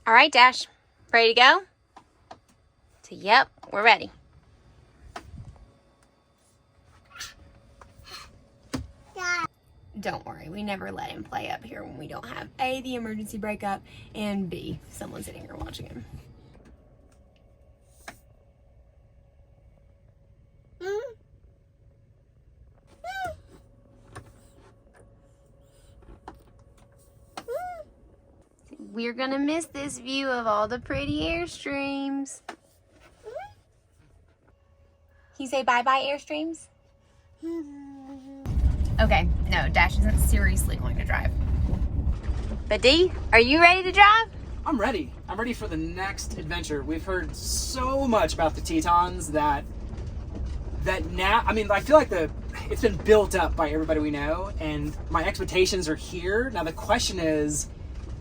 All right, Dash. Ready to go? So, yep, we're ready. Don't worry, we never let him play up here when we don't have A, the emergency breakup, and B, someone sitting here watching him. We're gonna miss this view of all the pretty Airstreams. Can you say bye-bye, Airstreams? Okay, no, Dash isn't seriously going to drive. But Dee, are you ready to drive? I'm ready. I'm ready for the next adventure. We've heard so much about the Tetons that now, I mean, I feel like it's been built up by everybody we know, and my expectations are here. Now the question is,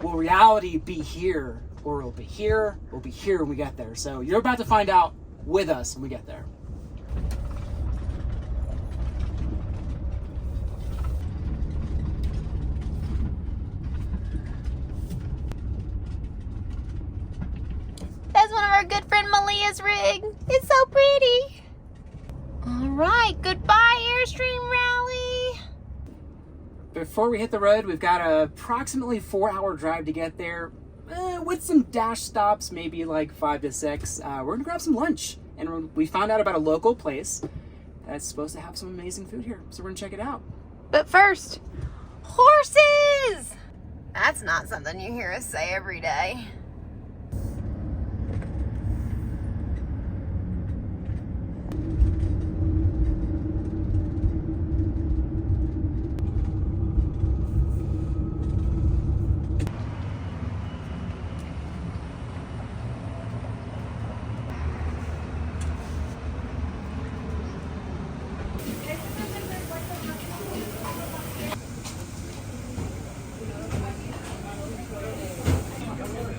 will reality be here, or will it be here, or will it be here when we get there? So you're about to find out with us when we get there. That's one of our good friend Malia's rig. It's so pretty. All right, goodbye, Airstream Rally. Before we hit the road, we've got a approximately 4-hour drive to get there, with some Dash stops, maybe like 5 to 6. We're gonna grab some lunch, and we found out about a local place that's supposed to have some amazing food here, so we're gonna check it out. But first, horses! That's not something you hear us say every day.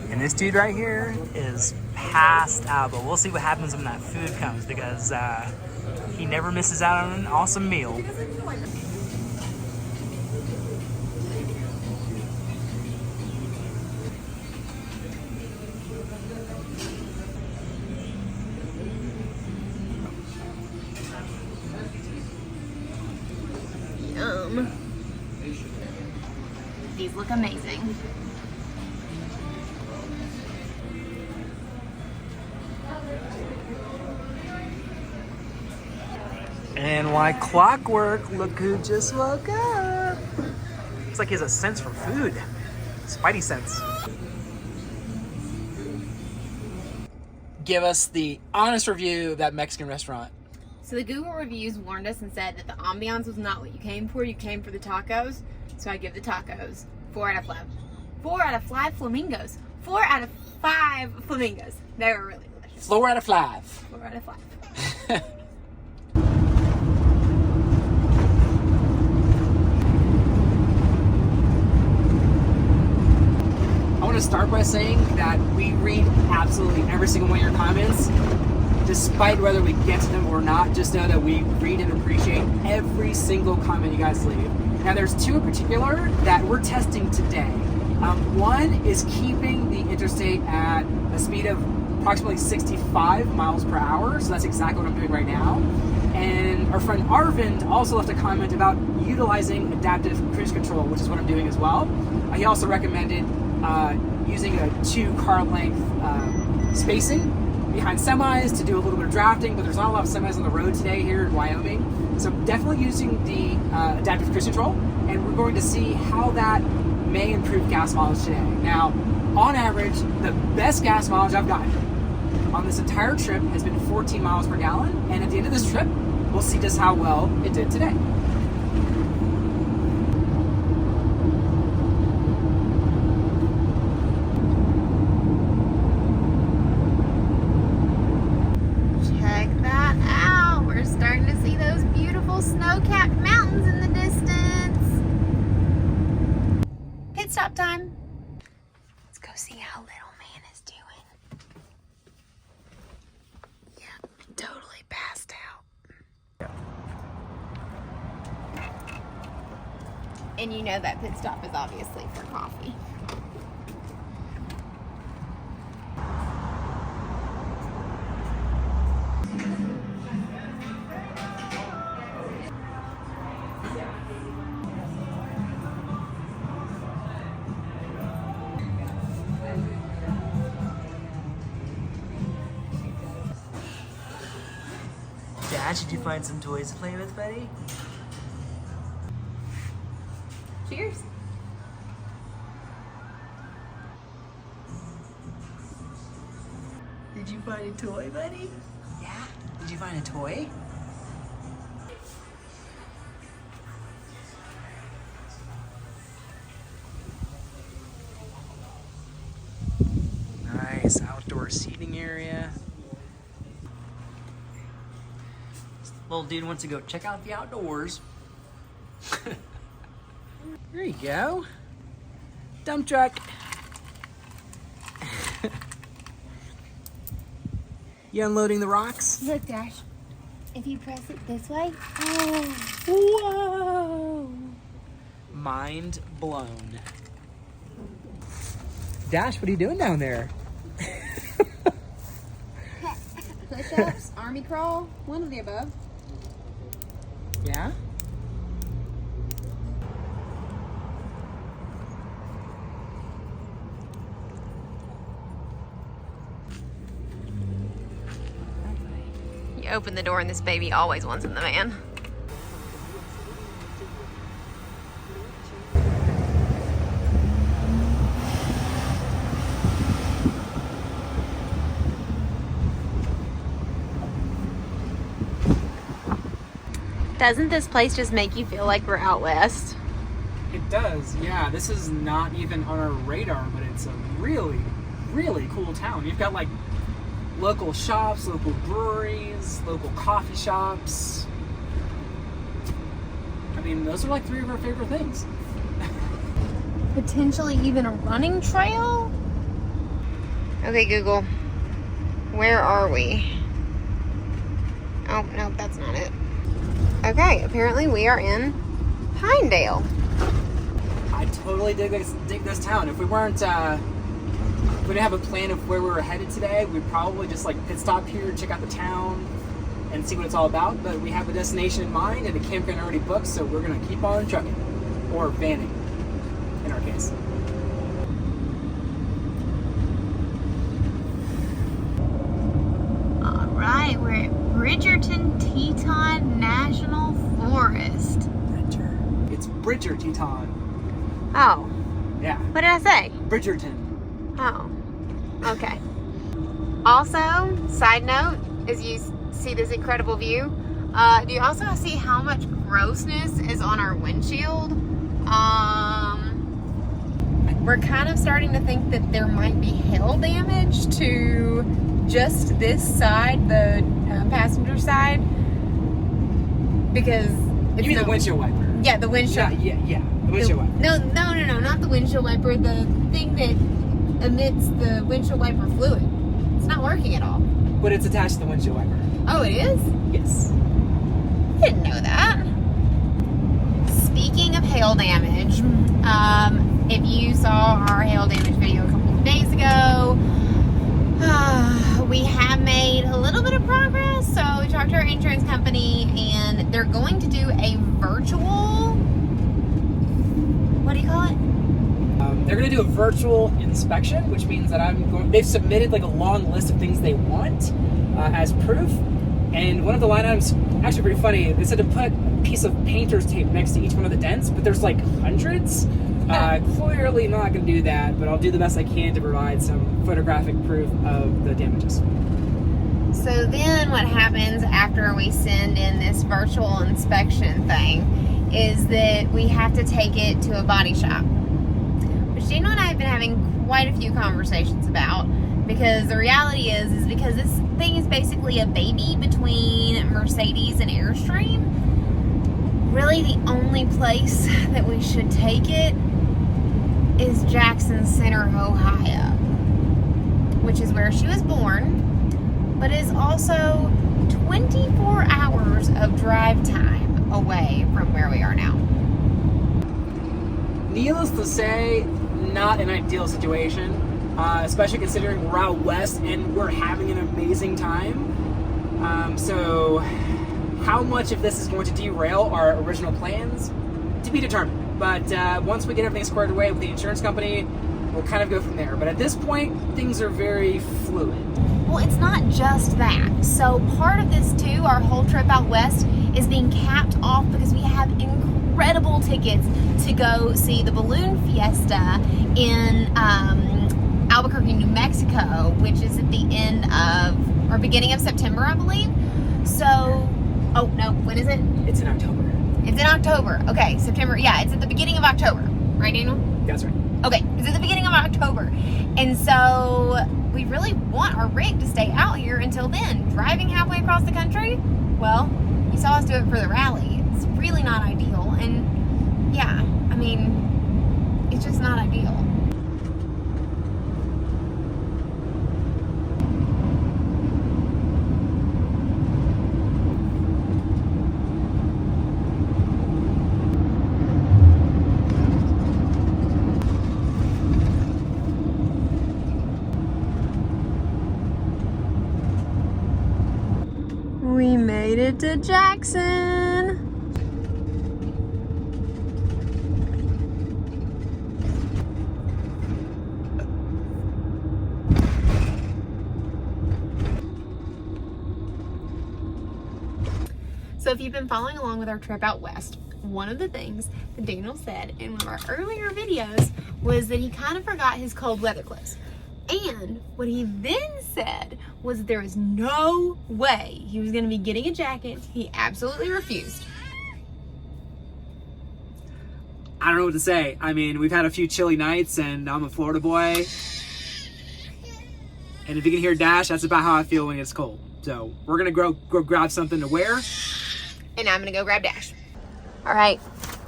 And this dude right here is passed out, but we'll see what happens when that food comes, because he never misses out on an awesome meal. Yum. These look amazing. And like clockwork, look who just woke up. It's like he has a sense for food. Spidey sense. Give us the honest review of that Mexican restaurant. So the Google reviews warned us and said that the ambiance was not what you came for. You came for the tacos. So I give the tacos 4 out of 5. 4 out of 5 flamingos. 4 out of 5 flamingos. They were really delicious. 4 out of 5. 4 out of 5. I want to start by saying that we read absolutely every single one of your comments, despite whether we get to them or not. Just know that we read and appreciate every single comment you guys leave. Now there's 2 in particular that we're testing today. One is keeping the interstate at a speed of approximately 65 miles per hour, so that's exactly what I'm doing right now. And our friend Arvind also left a comment about utilizing adaptive cruise control, which is what I'm doing as well. He also recommended using a 2-car length spacing behind semis to do a little bit of drafting, but there's not a lot of semis on the road today here in Wyoming. So definitely using the adaptive cruise control, and we're going to see how that may improve gas mileage today. Now, on average, the best gas mileage I've gotten on this entire trip has been 14 miles per gallon, and at the end of this trip, we'll see just how well it did today. Check that out. We're starting to see those beautiful snow-capped mountains in the distance. Pit stop time. Let's go see how little man is doing. Yeah, totally passed out. And you know that pit stop is obviously for coffee. Dash, did you find some toys to play with, buddy? Cheers. Did you find a toy, buddy? Yeah? Did you find a toy? Nice outdoor seating area. This little dude wants to go check out the outdoors. There you go. Dump truck. You unloading the rocks? Look, Dash. If you press it this way, whoa! Mind blown. Dash, what are you doing down there? Push-ups, army crawl, one of the above. Yeah? You open the door and this baby always wants in the van. Doesn't this place just make you feel like we're out west? It does, yeah. This is not even on our radar, but it's a really, really cool town. You've got like local shops, local breweries, local coffee shops. I mean, those are like three of our favorite things. Potentially even a running trail? Okay, Google. Where are we? Oh, no, that's not it. Okay, apparently we are in Pinedale. I totally dig this town. If we weren't, if we didn't have a plan of where we were headed today, we'd probably just like pit stop here, check out the town, and see what it's all about. But we have a destination in mind and a campground already booked, so we're gonna keep on trucking, or vanning, in our case. All right, we're at Grand Teton National Forest. It's Bridger Teton. Oh, Yeah, what did I say? Bridgerton. Oh, okay. Also, side note, as you see this incredible view, do you also see how much grossness is on our windshield? We're kind of starting to think that there might be hail damage to just this side, the passenger side, because it's You mean the windshield wiper? Yeah, the windshield. Yeah. The windshield wiper. No, not the windshield wiper. The thing that emits the windshield wiper fluid. It's not working at all. But it's attached to the windshield wiper. Oh, it is? Yes. I didn't know that. Speaking of hail damage, if you saw our hail damage video a couple of days ago, we have made a little bit of progress. So we talked to our insurance company and they're going to do a virtual, what do you call it? They're going to do a virtual inspection, which means that they've submitted like a long list of things they want as proof. And one of the line items, actually pretty funny, they said to put a piece of painter's tape next to each one of the dents, but there's like hundreds. Clearly not going to do that, but I'll do the best I can to provide some photographic proof of the damages. So then what happens after we send in this virtual inspection thing is that we have to take it to a body shop, which Daniel and I have been having quite a few conversations about, because the reality is because this thing is basically a baby between Mercedes and Airstream, really the only place that we should take it is Jackson Center, Ohio, which is where she was born, but is also 24 hours of drive time away from where we are now. Needless to say, not an ideal situation, especially considering we're out west and we're having an amazing time. So how much of this is going to derail our original plans, to be determined. But once we get everything squared away with the insurance company, we'll kind of go from there. But at this point, things are very fluid. Well, it's not just that. So part of this too, our whole trip out west is being capped off because we have incredible tickets to go see the balloon fiesta in Albuquerque, New Mexico, which is at the end of, or beginning of September, I believe. So, oh no, when is it? It's in October. It's in October. Okay, September. Yeah, it's at the beginning of October. Right, Daniel? That's right. Okay, it's at the beginning of October. And so we really want our rig to stay out here until then. Driving halfway across the country, well, you saw us do it for the rally. It's really not ideal. And yeah, I mean, it's just not ideal. We made it to Jackson. So if you've been following along with our trip out west, one of the things that Daniel said in one of our earlier videos was that he kind of forgot his cold weather clothes. And what he then said was there was no way he was going to be getting a jacket. He absolutely refused. I don't know what to say. I mean, we've had a few chilly nights, and I'm a Florida boy. And if you can hear Dash, that's about how I feel when it's cold. So we're going to go grab something to wear. And I'm going to go grab Dash. All right,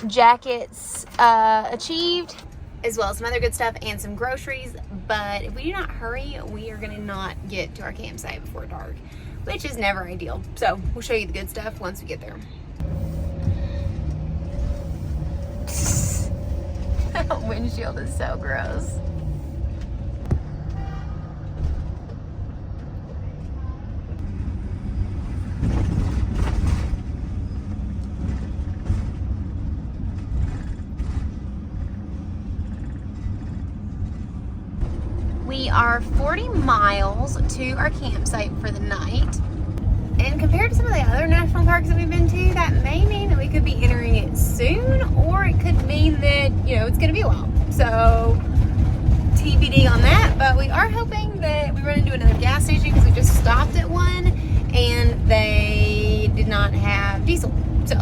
jackets achieved, as well as some other good stuff and some groceries. But if we do not hurry, we are going to not get to our campsite before dark, which is never ideal. So we'll show you the good stuff once we get there. Windshield is so gross. We are 40 miles to our campsite for the night. And compared to some of the other national parks that we've been to, that may mean that we could be entering it soon, or it could mean that, you know, it's gonna be a while. So TBD on that, but we are hoping that we run into another gas station because we just stopped at one and they did not have diesel. So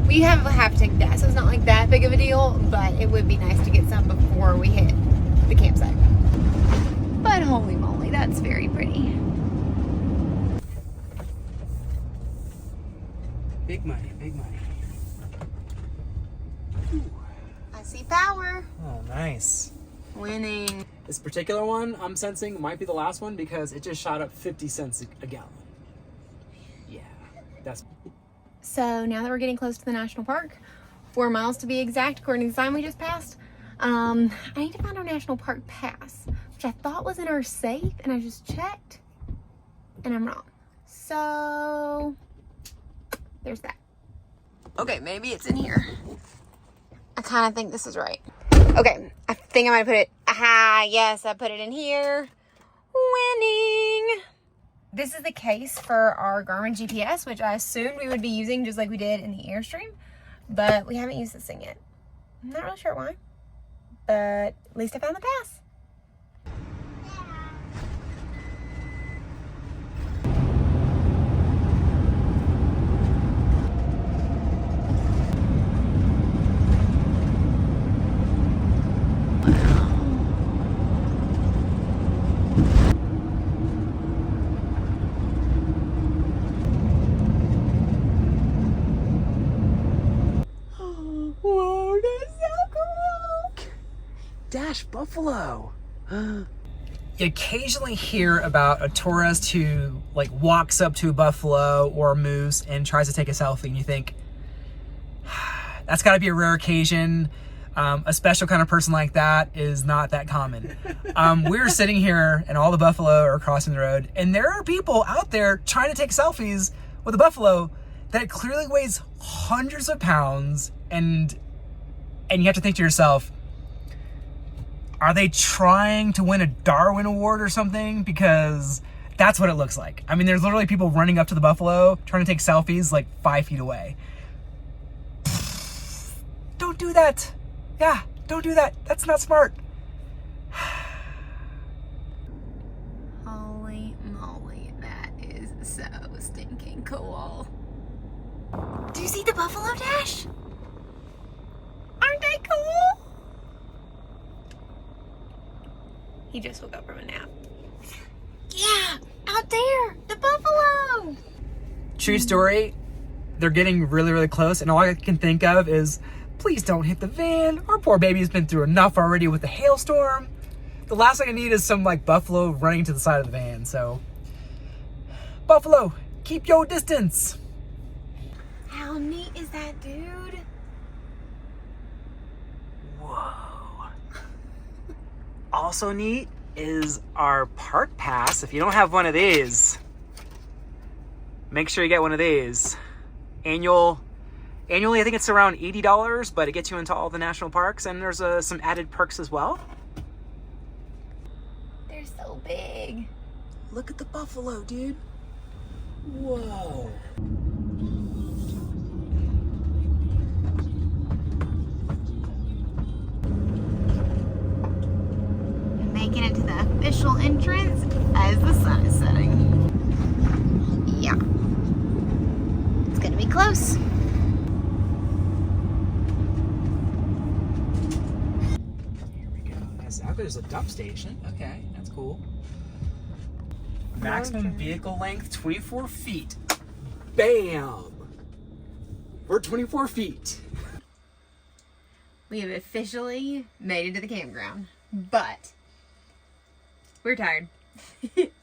we have to take that. So it's not like that big of a deal, but it would be nice to get some before we hit the campsite. But holy moly, that's very pretty. Big money, big money. I see power. Oh, nice. Winning. This particular one, I'm sensing, might be the last one because it just shot up 50 cents a gallon. Yeah, that's... So now that we're getting close to the national park, 4 miles to be exact, according to the sign we just passed, I need to find our national park pass, which I thought was in our safe, and I just checked, and I'm wrong. So there's that. Okay, maybe it's in here. I kind of think this is right. Okay, I think I might put it, yes, I put it in here. Winning. This is the case for our Garmin GPS, which I assumed we would be using just like we did in the Airstream, but we haven't used this thing yet. I'm not really sure why, but at least I found the pass. Whoa, that's so cool. Dash buffalo. You occasionally hear about a tourist who like walks up to a buffalo or a moose and tries to take a selfie, and you think, that's gotta be a rare occasion. A special kind of person like that is not that common. We're sitting here and all the buffalo are crossing the road, and there are people out there trying to take selfies with a buffalo that clearly weighs hundreds of pounds, and you have to think to yourself, are they trying to win a Darwin Award or something? Because That's what it looks like. I mean, there's literally people running up to the buffalo, trying to take selfies like 5 feet away. Don't do that. Yeah, don't do that. That's not smart. Holy moly, that is so stinking cool. Do you see the buffalo, Dash? Aren't they cool? He just woke up from a nap. Yeah, out there, the buffalo. True story. They're getting really, really close, and all I can think of is, please don't hit the van. Our poor baby's been through enough already with the hailstorm. The last thing I need is some like buffalo running to the side of the van. So, buffalo, keep your distance. How neat is that, dude? Whoa. Also neat is our park pass. If you don't have one of these, make sure you get one of these. Annually, I think it's around $80, but it gets you into all the national parks, and there's some added perks as well. They're so big. Look at the buffalo, dude. Whoa. Making it to the official entrance as the sun is setting. Yeah. It's gonna be close. Here we go. Nice. Out there's a dump station. Okay, that's cool. Maximum vehicle length 24 feet. Bam! We're 24 feet. We have officially made it to the campground, but we're tired.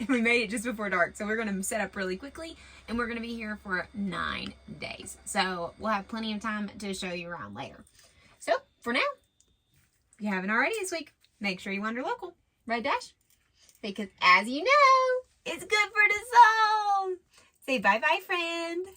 We made it just before dark, so we're gonna set up really quickly, and we're gonna be here for 9 days. So we'll have plenty of time to show you around later. So for now, if you haven't already this week, make sure you wander local. Right, Dash? Because as you know, it's good for the soul. Say bye-bye, friend.